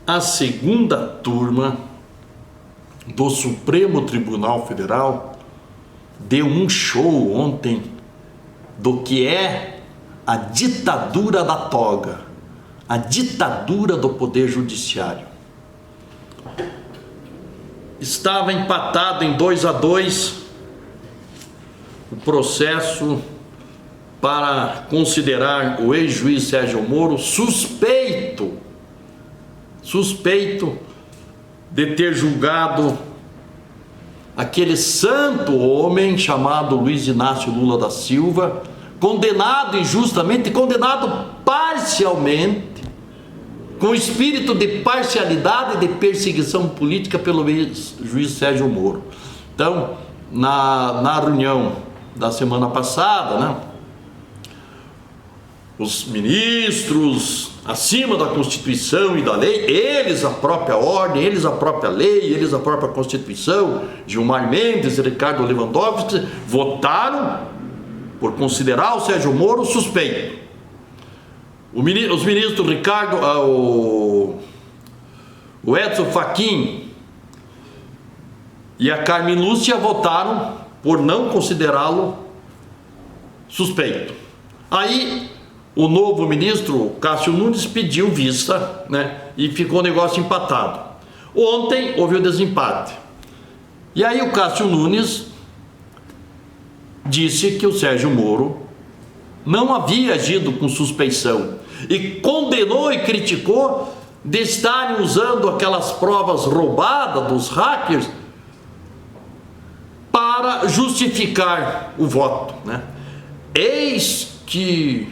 a segunda turma do Supremo Tribunal Federal deu um show ontem do que é a ditadura da toga, a ditadura do Poder Judiciário. Estava empatado em 2-2 o processo para considerar o ex-juiz Sérgio Moro suspeito de ter julgado aquele santo homem chamado Luiz Inácio Lula da Silva, condenado injustamente, condenado parcialmente, com espírito de parcialidade e de perseguição política pelo ex-juiz Sérgio Moro. Então, na reunião da semana passada, né, os ministros, acima da Constituição e da lei, eles a própria ordem, eles a própria lei, eles a própria Constituição, Gilmar Mendes e Ricardo Lewandowski, votaram por considerar o Sérgio Moro suspeito. Os ministros Ricardo, o Edson Fachin e a Carmen Lúcia votaram por não considerá-lo suspeito. Aí o novo ministro Cássio Nunes pediu vista, né, e ficou o negócio empatado. Ontem houve o desempate. E aí o Cássio Nunes disse que o Sérgio Moro não havia agido com suspeição e condenou e criticou de estarem usando aquelas provas roubadas dos hackers para justificar o voto, né? Eis que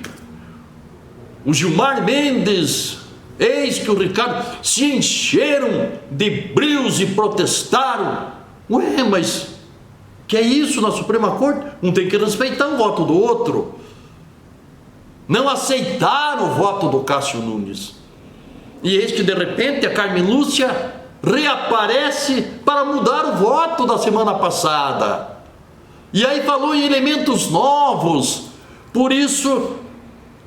o Gilmar Mendes, eis que o Ricardo se encheram de brios e protestaram. Ué, mas que é isso na Suprema Corte? Um tem que respeitar o voto do outro. Não aceitaram o voto do Cássio Nunes. E eis que de repente a Carmen Lúcia reaparece para mudar o voto da semana passada. E aí falou em elementos novos. Por isso,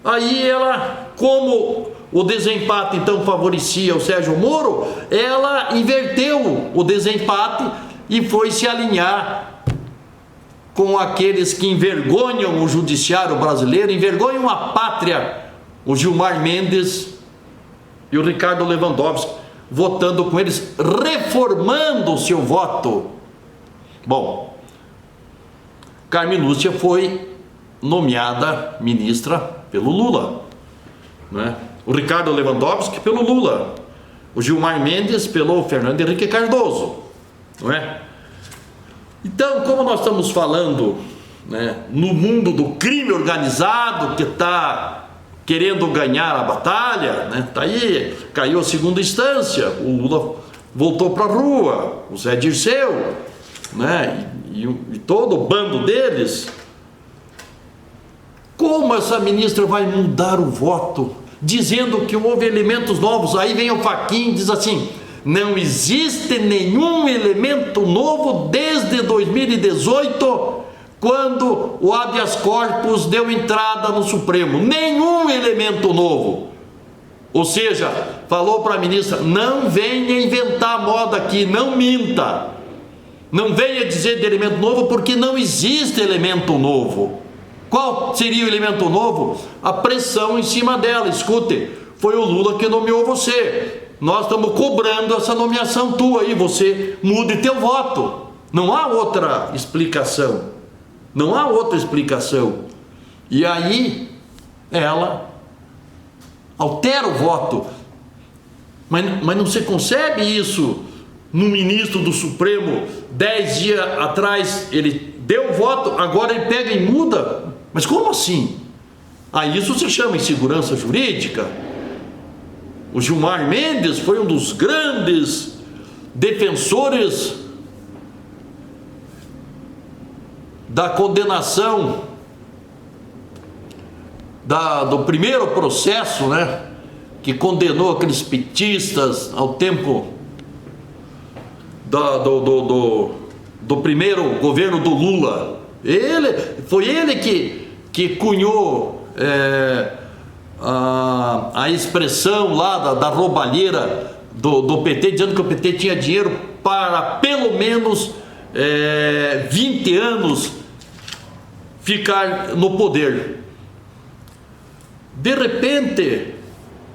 aí ela, como o desempate então favorecia o Sérgio Moro, ela inverteu o desempate e foi se alinhar com aqueles que envergonham o judiciário brasileiro, envergonham a pátria, o Gilmar Mendes e o Ricardo Lewandowski, votando com eles, reformando o seu voto. Bom, Carmen Lúcia foi nomeada ministra pelo Lula, né? O Ricardo Lewandowski pelo Lula, o Gilmar Mendes pelo Fernando Henrique Cardoso, não é? Então, como nós estamos falando, né, no mundo do crime organizado que está querendo ganhar a batalha, né, tá aí, caiu a segunda instância, o Lula voltou para a rua, o Zé Dirceu, né, e todo o bando deles. Como essa ministra vai mudar o voto, dizendo que houve elementos novos? Aí vem o Fachin e diz assim: não existe nenhum elemento novo desde 2018, quando o habeas corpus deu entrada no Supremo. Nenhum elemento novo. Ou seja, falou para a ministra: não venha inventar moda aqui, não minta. Não venha dizer de elemento novo, porque não existe elemento novo. Qual seria o elemento novo? A pressão em cima dela. Escute, foi o Lula que nomeou você. Nós estamos cobrando essa nomeação tua aí, você mude teu voto. Não há outra explicação. Não há outra explicação. E aí, ela altera o voto. Mas não se concebe isso no ministro do Supremo. 10 dias atrás ele deu o voto, agora ele pega e muda. Mas como assim? Isso se chama insegurança jurídica. O Gilmar Mendes foi um dos grandes defensores da condenação do primeiro processo, né, que condenou aqueles petistas ao tempo do primeiro governo do Lula. Foi ele que cunhou a expressão lá da roubalheira do PT, dizendo que o PT tinha dinheiro para pelo menos 20 anos ficar no poder. De repente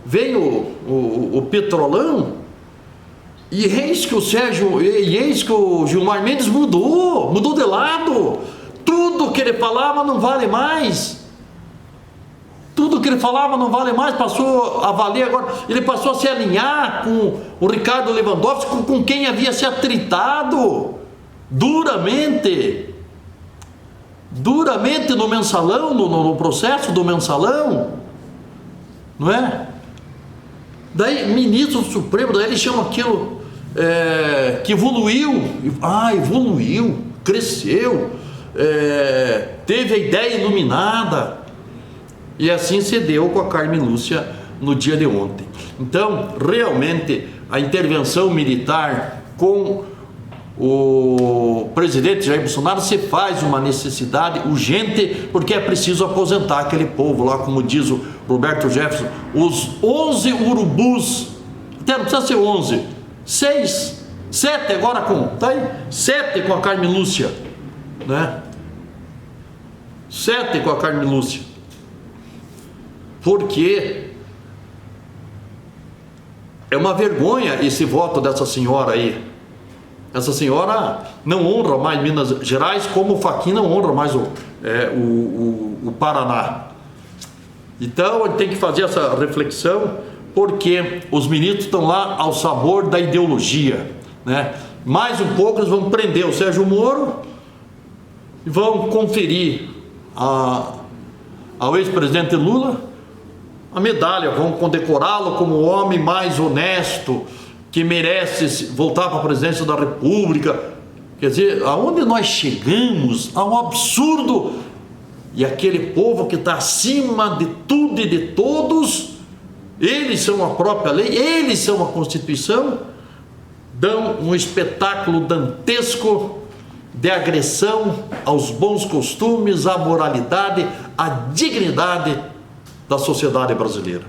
vem o Petrolão e eis que o Gilmar Mendes mudou de lado. Tudo que ele falava não vale mais. Tudo que ele falava não vale mais, passou a valer agora. Ele passou a se alinhar com o Ricardo Lewandowski, com quem havia se atritado duramente no mensalão, no processo do mensalão, não é? Daí, ministro do Supremo, daí ele chama aquilo que evoluiu, cresceu, teve a ideia iluminada. E assim se deu com a Carmen Lúcia no dia de ontem. Então, realmente, a intervenção militar com o presidente Jair Bolsonaro se faz uma necessidade urgente, porque é preciso aposentar aquele povo lá, como diz o Roberto Jefferson, os 11 urubus, até não precisa ser 11, 6, 7 agora tá aí? 7 com a Carmen Lúcia, né? 7 com a Carmen Lúcia. Porque é uma vergonha esse voto dessa senhora aí. Essa senhora não honra mais Minas Gerais, como o Fachin não honra mais o Paraná. Então ele tem que fazer essa reflexão, porque os ministros estão lá ao sabor da ideologia, né? Mais um pouco eles vão prender o Sérgio Moro e vão conferir ao ex-presidente Lula a medalha, vão condecorá-lo como o homem mais honesto, que merece voltar para a presidência da República. Quer dizer, aonde nós chegamos? A um absurdo. E aquele povo que está acima de tudo e de todos, eles são a própria lei, eles são a Constituição, dão um espetáculo dantesco de agressão aos bons costumes, à moralidade, à dignidade da sociedade brasileira.